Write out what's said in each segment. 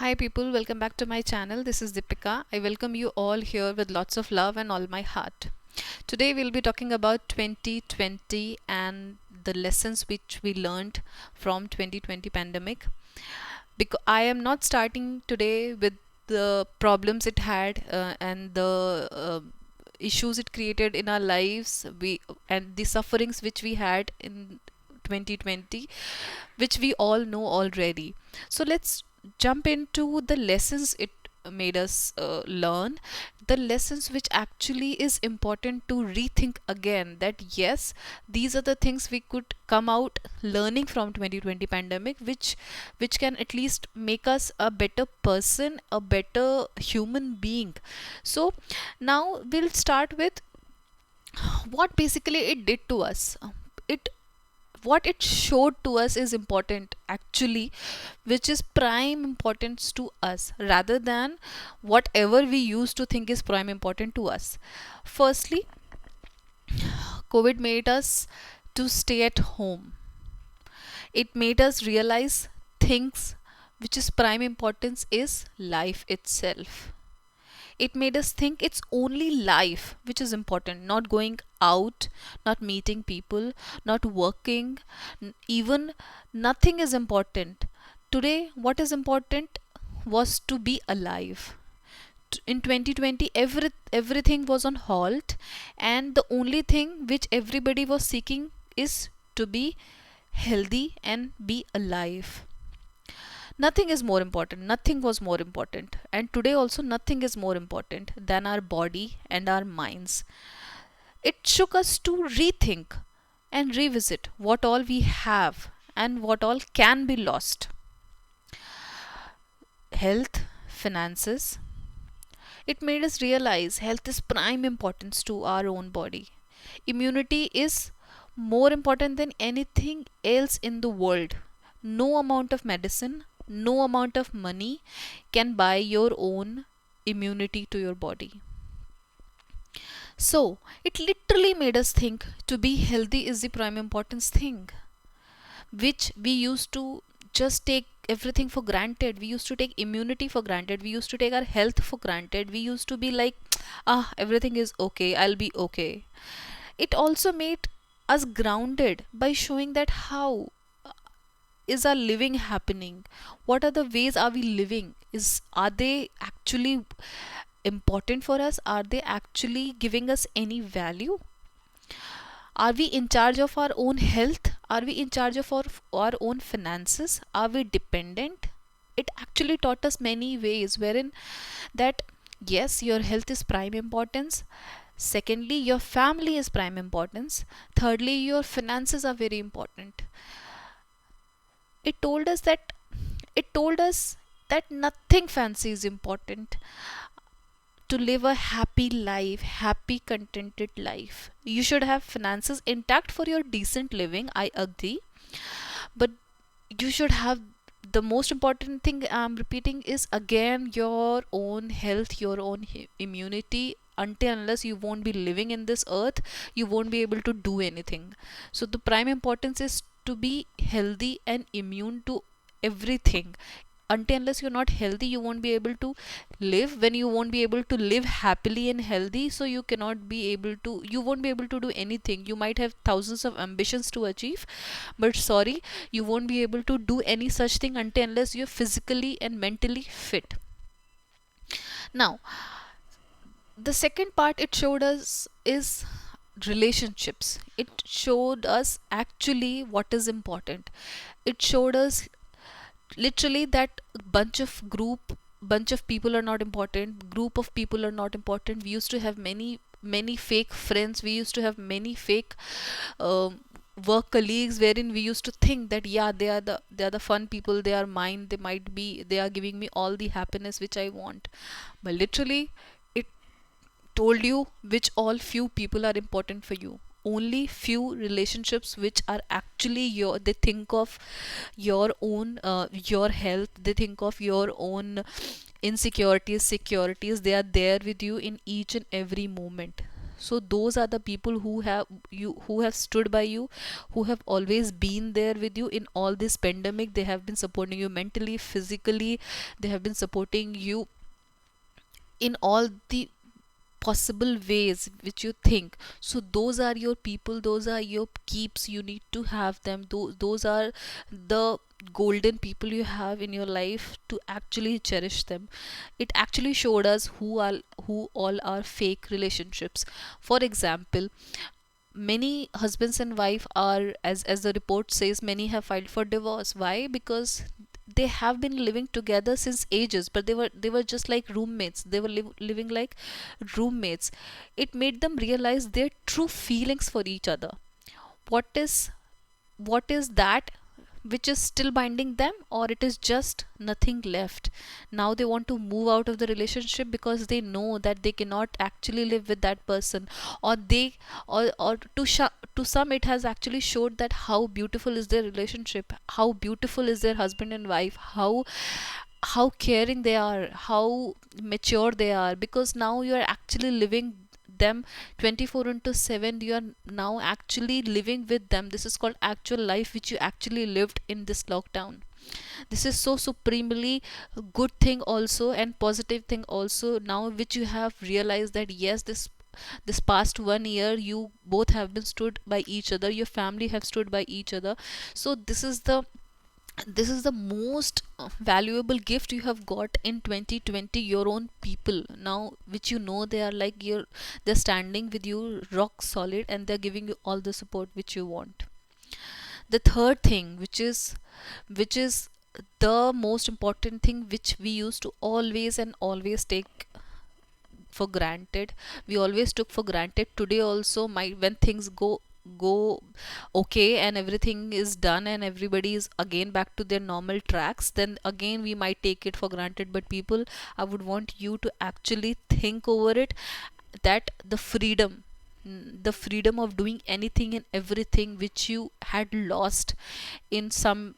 Hi people, welcome back to my channel. This is Deepika. I welcome you all here with lots of love and all my heart. Today we'll be talking about 2020 and the lessons which we learned from 2020 pandemic. Because I am not starting today with the problems it had and the issues it created in our lives and the sufferings which we had in 2020, which we all know already. So let's jump into the lessons it made us learn, the lessons which actually is important to rethink again, that yes, these are the things we could come out learning from 2020 pandemic, which can at least make us a better person, a better human being. So now we'll start with what basically it did to us. It what it showed to us is important actually, which is prime importance to us rather than whatever we used to think is prime important to us. Firstly, COVID made us to stay at home. It made us realize things which is prime importance is life itself. It made us think it's only life which is important, not going out, not meeting people, not working, even nothing is important. Today, what is important was to be alive. In 2020, everything was on halt, and the only thing which everybody was seeking is to be healthy and be alive. Nothing is more important, nothing was more important, and today also nothing is more important than our body and our minds. It shook us to rethink and revisit what all we have and what all can be lost. Health, finances. It made us realize health is prime importance to our own body. Immunity is more important than anything else in the world. No amount of medicine, no amount of money can buy your own immunity to your body. So, it literally made us think to be healthy is the prime importance thing, which we used to just take everything for granted. We used to take immunity for granted. We used to take our health for granted. We used to be like, everything is okay, I'll be okay. It also made us grounded by showing that how is our living happening, what are the ways are we living, is are they actually important for us, are they actually giving us any value, are we in charge of our own health, are we in charge of our own finances, are we dependent. It actually taught us many ways wherein that yes, your health is prime importance, secondly your family is prime importance, thirdly your finances are very important. It told us that nothing fancy is important. To live a happy life, happy contented life, you should have finances intact for your decent living, I agree, but you should have, the most important thing I'm repeating is again your own health, your own immunity. Until unless you won't be living in this earth, you won't be able to do anything. So the prime importance is to be healthy and immune to everything. Until unless you're not healthy, you won't be able to live. When you won't be able to live happily and healthy, so you cannot be able to, you won't be able to do anything. You might have thousands of ambitions to achieve, but sorry, you won't be able to do any such thing until unless you're physically and mentally fit. Now, the second part it showed us is relationships. It showed us actually what is important. It showed us literally that bunch of people are not important, group of people are not important. We used to have many fake friends, we used to have many fake um, work colleagues, wherein we used to think that yeah, they are the fun people, they are mine, they are giving me all the happiness which I want. But literally it told you which all few people are important for you. Only few relationships which are actually your, they think of your own your health, they think of your own insecurities, securities, they are there with you in each and every moment. So those are the people who have stood by you, who have always been there with you in all this pandemic. They have been supporting you mentally, physically. They have been supporting you in all the possible ways which you think. So those are your people, those are your keeps. You need to have them. Those are the golden people you have in your life, to actually cherish them. It actually showed us who all are fake relationships. For example, many husbands and wife are, as the report says, many have filed for divorce. Why? Because they have been living together since ages, but they were just like roommates. They were living like roommates. It made them realize their true feelings for each other. What is what is that which is still binding them, or it is just nothing left. Now they want to move out of the relationship because they know that they cannot actually live with that person. Or they or to some, it has actually showed that how beautiful is their relationship, how beautiful is their husband and wife, how caring they are, how mature they are, because now you are actually living them 24 into 7. You are now actually living with them. This is called actual life, which you actually lived in this lockdown. This is so supremely good thing also, and positive thing also, now which you have realized that yes, this past 1 year you both have been stood by each other, your family have stood by each other. So this is the most valuable gift you have got in 2020, your own people now, which you know they are like they're standing with you rock solid, and they're giving you all the support which you want. The third thing, which is the most important thing, which we used to always and always take for granted, we always took for granted. Today also, my when things go okay and everything is done and everybody is again back to their normal tracks, then again we might take it for granted. But people, I would want you to actually think over it, that the freedom of doing anything and everything which you had lost in some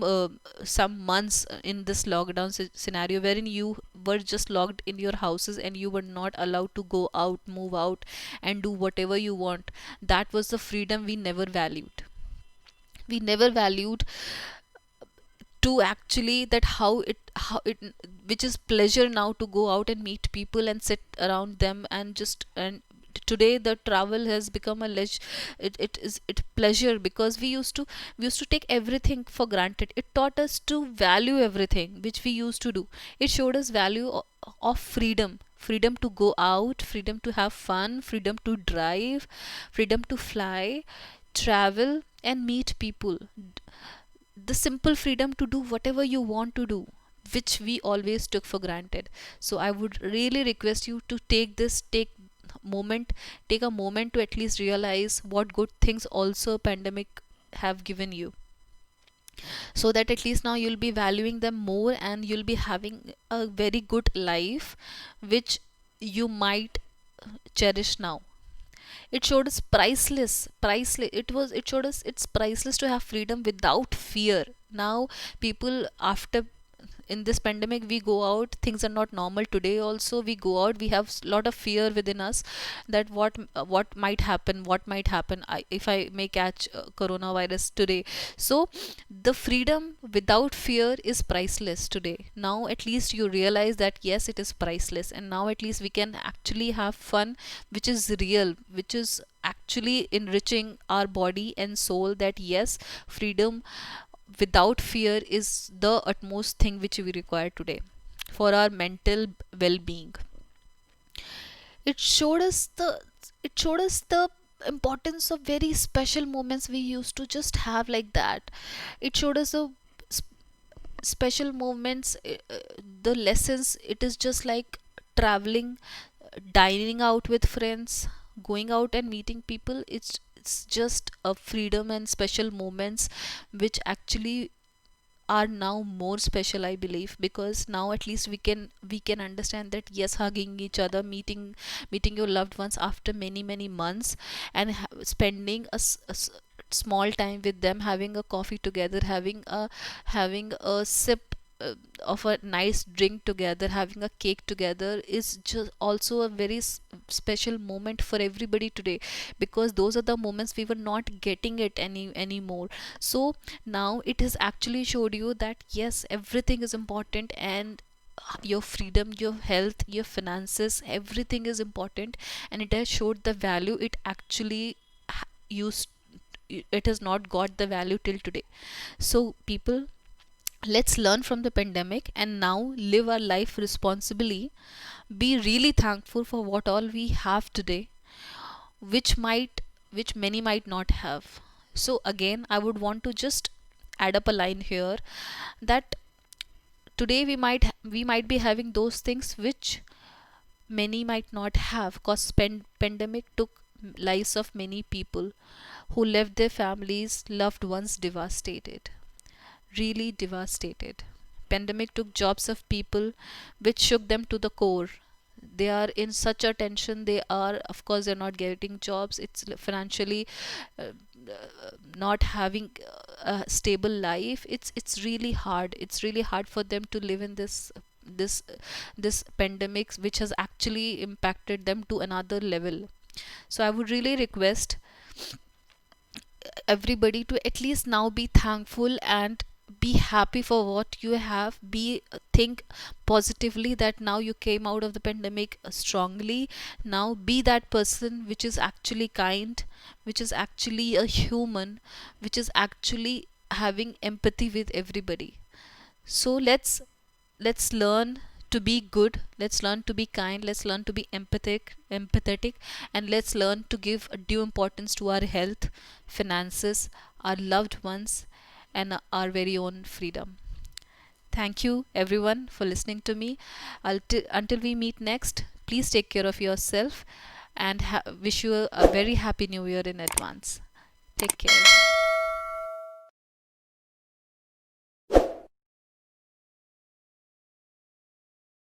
uh, some months in this lockdown scenario, wherein you were just locked in your houses and you were not allowed to go out, move out, and do whatever you want. That was the freedom we never valued to actually, that how it which is pleasure now to go out and meet people and sit around them, and today the travel has become it pleasure, because we used to take everything for granted. It taught us to value everything which we used to do. It showed us value of freedom to go out, freedom to have fun, freedom to drive, freedom to fly, travel, and meet people. The simple freedom to do whatever you want to do, which we always took for granted. So I would really request you to moment take a moment to at least realize what good things also pandemic have given you, so that at least now you'll be valuing them more, and you'll be having a very good life which you might cherish now. It showed us priceless. It showed us it's priceless to have freedom without fear. Now people, after in this pandemic, we go out, things are not normal. Today also we go out, we have lot of fear within us, that what might happen if I may catch coronavirus today. So the freedom without fear is priceless today. Now at least you realize that yes, it is priceless, and now at least we can actually have fun, which is real, which is actually enriching our body and soul. That yes, freedom without fear is the utmost thing which we require today for our mental well-being. It showed us the it showed us the importance of very special moments we used to just have like that. It showed us the special moments, the lessons. It is just like traveling, dining out with friends, going out and meeting people. It's just a freedom and special moments which actually are now more special, I believe, because now at least we can understand that yes, hugging each other, meeting your loved ones after many many months, and spending small time with them, having a coffee together, having a sip of a nice drink together, having a cake together is just also a very special moment for everybody today, because those are the moments we were not getting it anymore. So now it has actually showed you that yes, everything is important, and your freedom, your health, your finances, everything is important, and it has showed the value it actually used. It has not got the value till today. So people, let's learn from the pandemic and now live our life responsibly. Be really thankful for what all we have today, which might which many might not have. So again, I would want to just add up a line here, that today we might be having those things which many might not have, cause pandemic took lives of many people who left their families, loved ones devastated, really devastated. Pandemic took jobs of people, which shook them to the core. They are in such a tension. They are, of course, they're not getting jobs. It's financially not having a stable life. It's really hard. It's really hard for them to live in this this pandemic, which has actually impacted them to another level. So I would really request everybody to at least now be thankful and be happy for what you have. Be think positively that now you came out of the pandemic strongly. Now be that person which is actually kind, which is actually a human, which is actually having empathy with everybody. So let's learn to be good, let's learn to be kind, let's learn to be empathetic, and let's learn to give a due importance to our health, finances, our loved ones, and our very own freedom. Thank you everyone for listening to me. Until we meet next, please take care of yourself, and wish you a very happy new year in advance. Take care.